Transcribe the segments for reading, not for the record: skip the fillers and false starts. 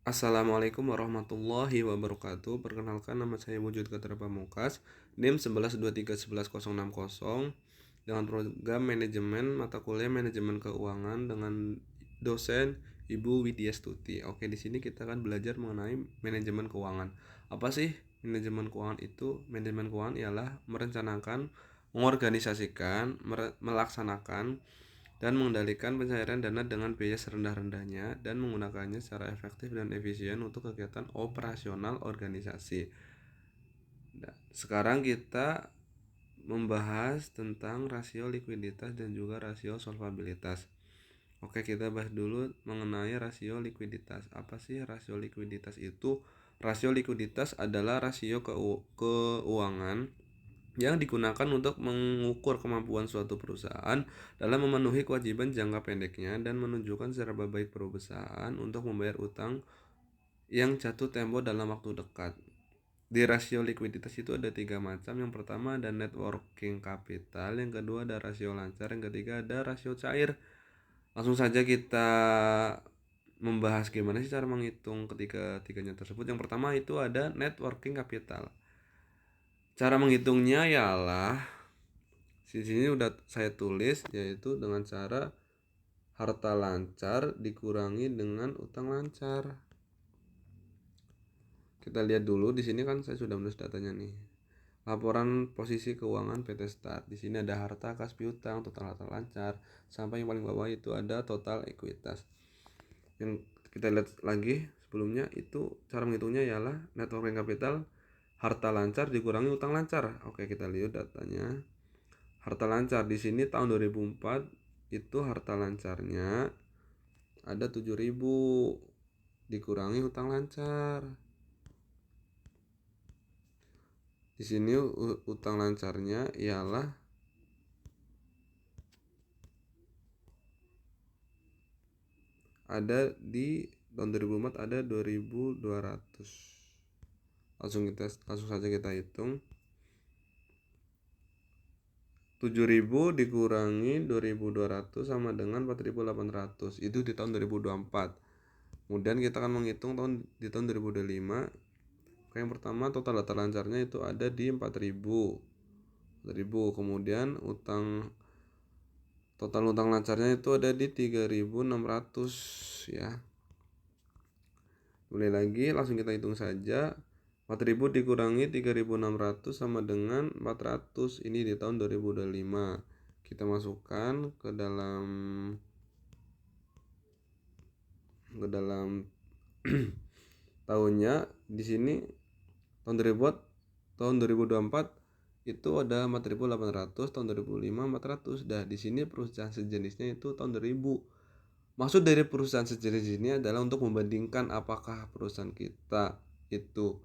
Assalamualaikum warahmatullahi wabarakatuh. Perkenalkan, nama saya Wujud Katara Pamungkas, NIM 11231160 dengan program manajemen mata kuliah manajemen keuangan dengan dosen Ibu Widya Stuti. Oke, di sini kita akan belajar mengenai manajemen keuangan. Apa sih manajemen keuangan itu? Manajemen keuangan ialah merencanakan, mengorganisasikan, melaksanakan dan mengendalikan pencairan dana dengan biaya serendah-rendahnya dan menggunakannya secara efektif dan efisien untuk kegiatan operasional organisasi. Nah, sekarang kita membahas tentang rasio likuiditas dan juga rasio solvabilitas. Oke, kita bahas dulu mengenai rasio likuiditas. Apa sih rasio likuiditas itu? Rasio likuiditas adalah rasio keuangan yang digunakan untuk mengukur kemampuan suatu perusahaan dalam memenuhi kewajiban jangka pendeknya dan menunjukkan secara baik perusahaan untuk membayar utang yang jatuh tempo dalam waktu dekat. Di rasio likuiditas itu ada tiga macam. Yang pertama ada net working capital, yang kedua ada rasio lancar, yang ketiga ada rasio cair. Langsung saja kita membahas gimana sih cara menghitung ketiga-tiganya tersebut. Yang pertama itu ada net working capital. Cara menghitungnya ialah di sini udah saya tulis, yaitu dengan cara harta lancar dikurangi dengan utang lancar. Kita lihat dulu di sini kan saya sudah menulis datanya nih. Laporan posisi keuangan PT Start. Di sini ada harta kas piutang, total harta lancar, sampai yang paling bawah itu ada total ekuitas. Yang kita lihat lagi sebelumnya itu cara menghitungnya ialah net working capital harta lancar dikurangi utang lancar. Oke, kita lihat datanya. Harta lancar di sini tahun 2004 itu harta lancarnya ada 7.000 dikurangi utang lancar. Di sini utang lancarnya ialah ada di tahun 2004 ada 2.200. Langsung saja kita hitung. 7.000 dikurangi 2.200 sama dengan 4.800. Itu di tahun 2024. Kemudian kita akan menghitung di tahun 2025. Yang pertama total data lancarnya itu ada di 4.000. Kemudian total utang lancarnya itu ada di 3.600 ya. Mulai lagi langsung kita hitung saja. 4.000 dikurangi 3.600 sama dengan 400. Ini di tahun 2025. Kita masukkan ke dalam tahunnya. Di sini tahun 2024 itu ada 4.800, tahun 2005 400. Dah di sini perusahaan sejenisnya itu tahun 2000. Maksud dari perusahaan sejenis ini adalah untuk membandingkan apakah perusahaan kita itu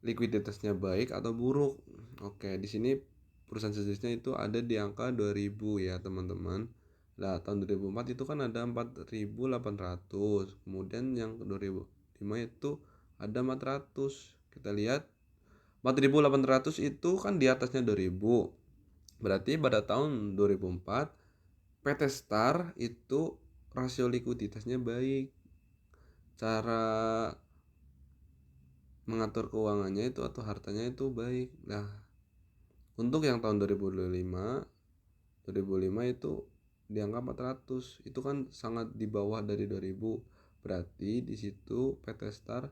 likuiditasnya baik atau buruk. Oke, di sini perusahaan sejenisnya itu ada di angka 2000 ya, teman-teman. Nah, tahun 2004 itu kan ada 4.800. Kemudian yang 2005 itu ada 400. Kita lihat 4.800 itu kan di atasnya 2000. Berarti pada tahun 2004 PT Star itu rasio likuiditasnya baik. Cara mengatur keuangannya itu atau hartanya itu baik. Nah, untuk yang tahun 2005 itu di angka 400. Itu kan sangat di bawah dari 2000. Berarti di situ PT Star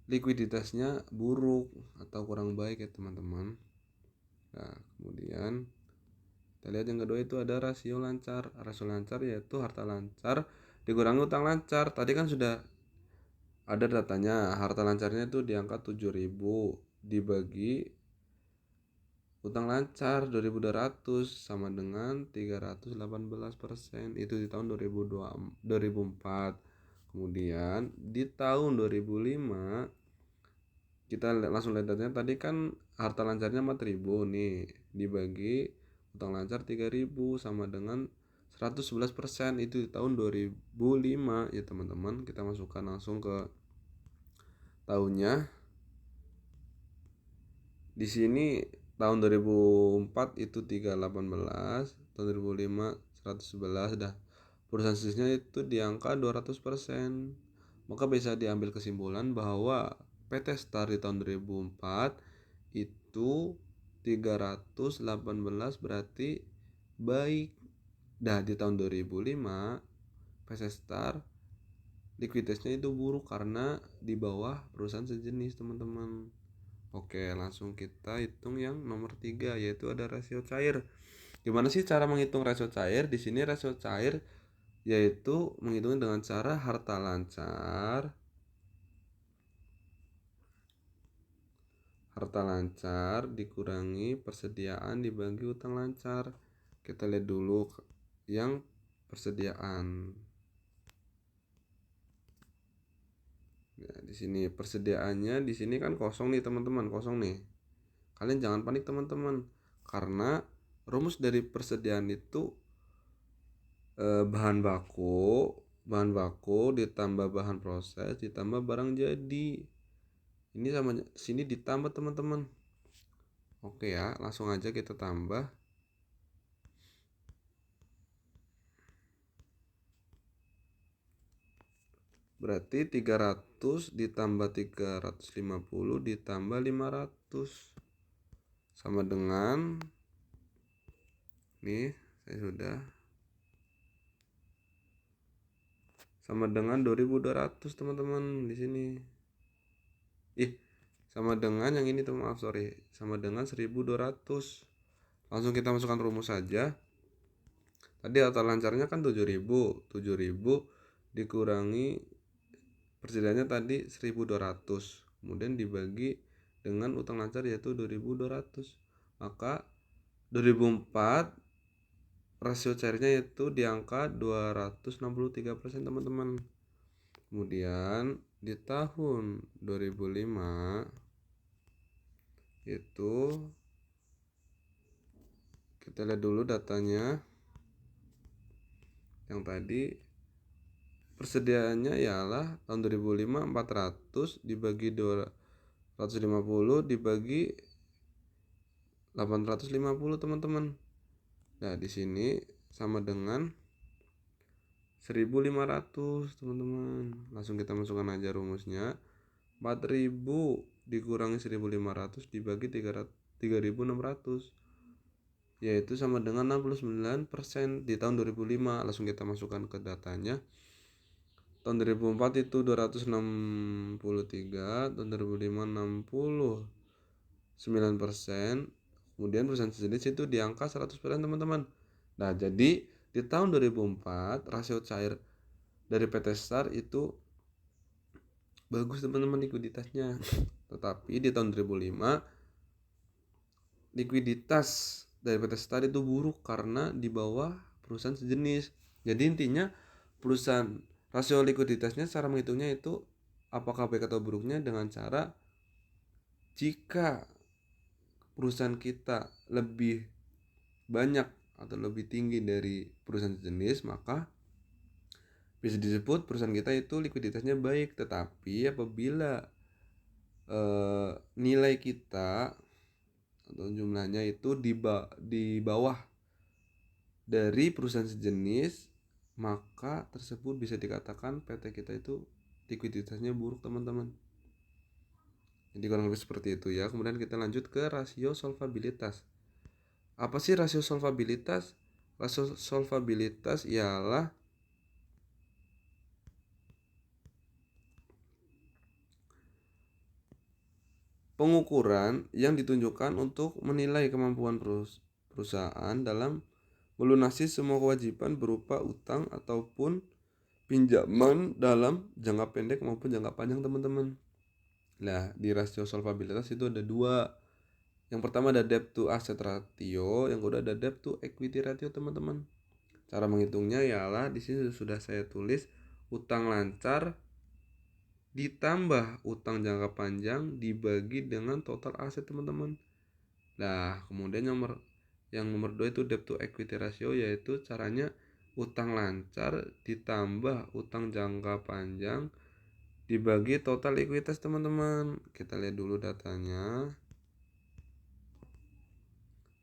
likuiditasnya buruk atau kurang baik ya, teman-teman. Nah, kemudian kita lihat yang kedua itu ada rasio lancar. Rasio lancar yaitu harta lancar dikurangi utang lancar. Tadi kan sudah ada datanya, harta lancarnya itu di angka 7.000 dibagi utang lancar 2.200 sama dengan 318%. Itu di tahun 2004. Kemudian di tahun 2005 kita langsung lihat datanya. Tadi kan harta lancarnya 4.000 nih, dibagi utang lancar 3.000 sama dengan 111%. Itu di tahun 2005 ya, teman-teman. Kita masukkan langsung ke tahunnya. Di sini tahun 2004 itu 318, tahun 2005 111. Dah perusahaan sejenisnya itu di angka 200%. maka bisa diambil kesimpulan bahwa PT Star di tahun 2004 itu 318 berarti baik. Nah, di tahun 2005 PT Star likuiditasnya itu buruk karena di bawah perusahaan sejenis, teman-teman. Oke, langsung kita hitung yang nomor 3, yaitu ada rasio cair. Gimana sih cara menghitung rasio cair? Di sini rasio cair yaitu menghitung dengan cara harta lancar. Harta lancar dikurangi persediaan dibagi utang lancar. Kita lihat dulu yang persediaan. Ya, di sini persediaannya di sini kan kosong nih, teman-teman, kosong nih. Kalian jangan panik, teman-teman, karena rumus dari persediaan itu bahan baku ditambah bahan proses ditambah barang jadi. Ini sama sini ditambah, teman-teman. Oke ya, langsung aja kita tambah. Berarti 300 ditambah 350 ditambah 500 sama dengan, nih saya sudah, sama dengan 2200, teman-teman. Di sini sama dengan yang ini, teman, maaf, sorry, sama dengan 1200. Langsung kita masukkan rumus saja. Tadi harta lancarnya kan 7000 dikurangi persediaannya tadi 1200, kemudian dibagi dengan utang lancar yaitu 2200, maka 2004 rasio cairnya itu di angka 263%, teman-teman. Kemudian di tahun 2005 itu kita lihat dulu datanya. Yang tadi persediaannya ialah tahun 2005 400 dibagi 250 dibagi 850, teman-teman. Nah, di sini sama dengan 1500, teman-teman. Langsung kita masukkan aja rumusnya. 4000 dikurangi 1500 dibagi 3600, yaitu sama dengan 69% di tahun 2005. Langsung kita masukkan ke datanya. Tahun 2004 itu 263, tahun 2005 69%, kemudian perusahaan sejenis itu di angka 100%, teman-teman. Nah, jadi di tahun 2004 rasio cair dari PT Star itu bagus, teman-teman, likuiditasnya. Tetapi di tahun 2005 likuiditas dari PT Star itu buruk karena di bawah perusahaan sejenis. Jadi intinya perusahaan rasio likuiditasnya cara menghitungnya itu apakah baik atau buruknya dengan cara jika perusahaan kita lebih banyak atau lebih tinggi dari perusahaan sejenis, maka bisa disebut perusahaan kita itu likuiditasnya baik. Tetapi apabila nilai kita atau jumlahnya itu di bawah dari perusahaan sejenis, maka tersebut bisa dikatakan PT kita itu likuiditasnya buruk, teman-teman. Jadi kurang lebih seperti itu ya. Kemudian kita lanjut ke rasio solvabilitas. Apa sih rasio solvabilitas? Rasio solvabilitas ialah pengukuran yang ditunjukkan untuk menilai kemampuan perusahaan dalam melunasi semua kewajiban berupa utang ataupun pinjaman dalam jangka pendek maupun jangka panjang, teman-teman. Nah, di rasio solvabilitas itu ada dua. Yang pertama ada debt to asset ratio, yang kedua ada debt to equity ratio, teman-teman. Cara menghitungnya ialah di sini sudah saya tulis utang lancar ditambah utang jangka panjang dibagi dengan total aset, teman-teman. Nah, kemudian yang nomor 2 itu debt to equity ratio, yaitu caranya utang lancar ditambah utang jangka panjang dibagi total likuiditas, teman-teman. Kita lihat dulu datanya.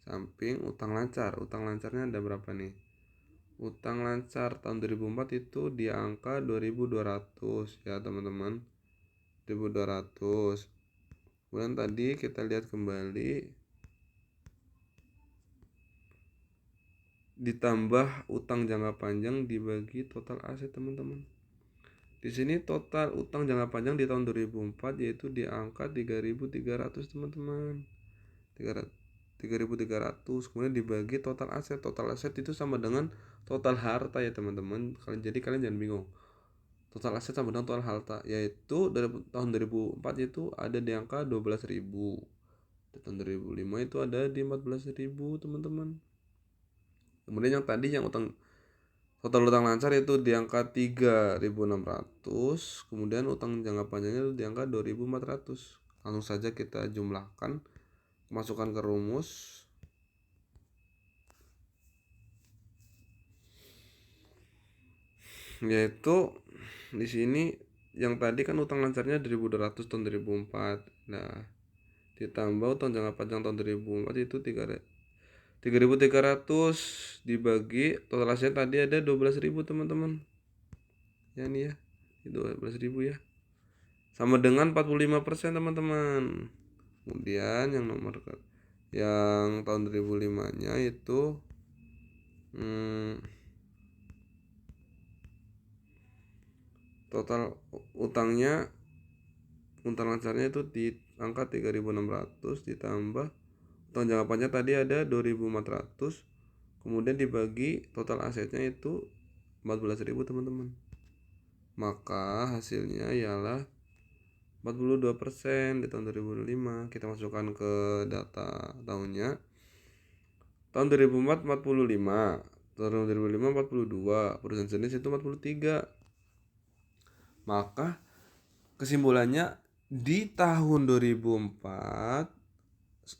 Samping utang lancar, utang lancarnya ada berapa nih? Utang lancar tahun 2004 itu di angka 2.200 ya teman-teman, 1.200. Kemudian tadi kita lihat kembali, ditambah utang jangka panjang dibagi total aset teman-teman. Di sini total utang jangka panjang di tahun 2004 yaitu di angka 3.300 teman-teman. 3.300, kemudian dibagi total aset. Total aset itu sama dengan total harta ya teman-teman. Jadi kalian jangan bingung. Total aset sama dengan total harta, yaitu dari tahun 2004 itu ada di angka 12.000. Di tahun 2005 itu ada di 14.000 teman-teman. Kemudian yang tadi yang total utang lancar itu di angka 3.600, kemudian utang jangka panjangnya itu di angka 2.400. Langsung saja kita jumlahkan, masukkan ke rumus, yaitu di sini yang tadi kan utang lancarnya 1.200 tahun 2004. Nah, ditambah utang jangka panjang tahun 2004 itu 3.300 dibagi total aset tadi ada 12.000 teman-teman. Ya nih ya, 12.000 ya. Sama dengan 45% teman-teman. Kemudian yang tahun 2005-nya itu total utang lancarnya itu di angka 3.600 ditambah utang jangka panjang tadi ada 2.400, kemudian dibagi total asetnya itu 14.000 teman-teman. Maka hasilnya ialah 42% di tahun 2005. Kita masukkan ke data tahunnya. Tahun 2004 45, tahun 2005 42, perusahaan jenis itu 43. Maka kesimpulannya di tahun 2004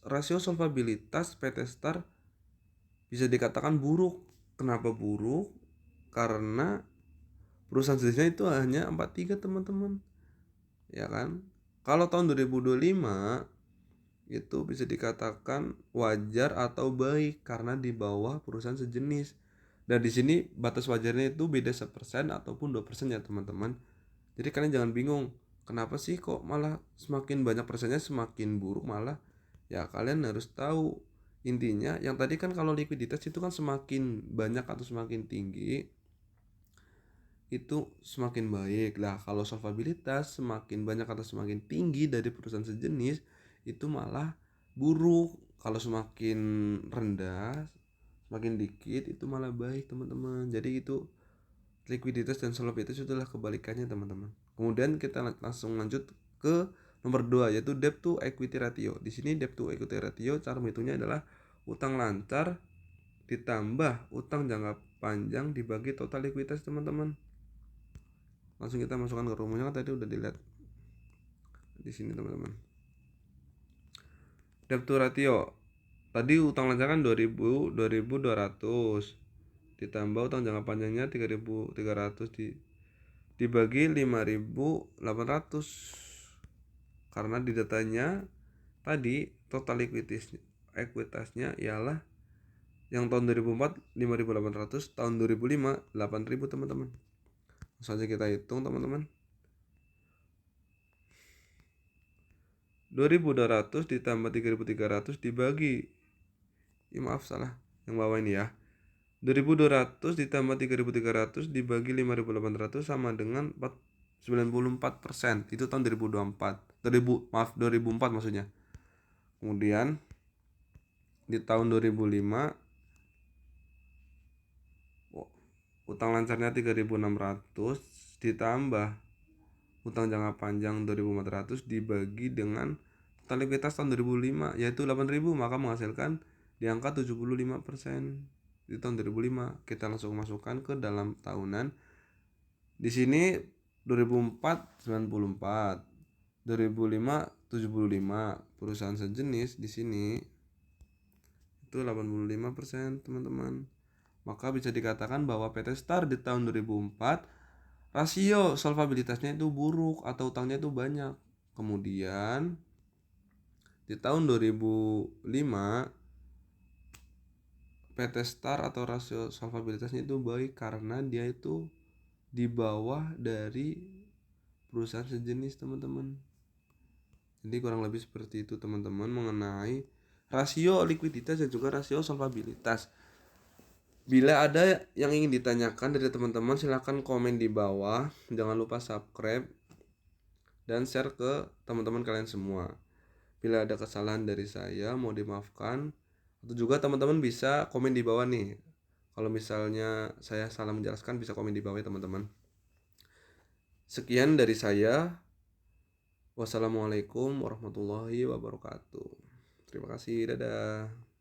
rasio solvabilitas PT Star bisa dikatakan buruk. Kenapa buruk? Karena perusahaan jenisnya itu hanya 43 teman-teman. Ya kan? Kalau tahun 2025 itu bisa dikatakan wajar atau baik karena di bawah perusahaan sejenis. Dan di sini batas wajarnya itu beda 1% ataupun 2% ya teman-teman. Jadi kalian jangan bingung, kenapa sih kok malah semakin banyak persennya semakin buruk malah? Ya kalian harus tahu, intinya yang tadi kan kalau likuiditas itu kan semakin banyak atau semakin tinggi itu semakin baik. Lah kalau solvabilitas semakin banyak atau semakin tinggi dari perusahaan sejenis itu malah buruk. Kalau semakin rendah, semakin dikit itu malah baik teman-teman. Jadi itu likuiditas dan solvabilitas itu adalah kebalikannya teman-teman. Kemudian kita langsung lanjut ke nomor 2 yaitu debt to equity ratio. Di sini debt to equity ratio cara menghitungnya adalah utang lancar ditambah utang jangka panjang dibagi total likuiditas teman-teman. Langsung kita masukkan ke rumusnya kan tadi udah dilihat di sini teman-teman. Debt to ratio tadi utang lancar kan 2.200 ditambah utang jangka panjangnya 3.300 dibagi 5.800, karena di datanya tadi total ekuitasnya ialah yang tahun 2004 5.800, tahun 2005 8.000 teman-teman. Langsung saja kita hitung teman-teman. 2.200 ditambah 3.300 dibagi, maaf salah yang bawah ini ya, 2.200 ditambah 3.300 dibagi 5.800 sama dengan 94%. Itu tahun 2024. 2004 maksudnya. Kemudian di tahun 2005 utang lancarnya 3.600 ditambah utang jangka panjang 2.400 dibagi dengan total likuiditas tahun 2005 yaitu 8.000, maka menghasilkan di angka 75% di tahun 2005. Kita langsung masukkan ke dalam tahunan. Di sini 2004 94, 2005 75, perusahaan sejenis di sini itu 85% teman-teman. Maka bisa dikatakan bahwa PT Star di tahun 2004 rasio solvabilitasnya itu buruk atau utangnya itu banyak. Kemudian di tahun 2005 PT Star atau rasio solvabilitasnya itu baik karena dia itu di bawah dari perusahaan sejenis, teman-teman. Jadi kurang lebih seperti itu, teman-teman, mengenai rasio likuiditas dan juga rasio solvabilitas. Bila ada yang ingin ditanyakan dari teman-teman, silahkan komen di bawah. Jangan lupa subscribe dan share ke teman-teman kalian semua. Bila ada kesalahan dari saya, mau dimaafkan. Atau juga teman-teman bisa komen di bawah nih. Kalau misalnya saya salah menjelaskan, bisa komen di bawah ya, teman-teman. Sekian dari saya. Wassalamualaikum warahmatullahi wabarakatuh. Terima kasih, dadah.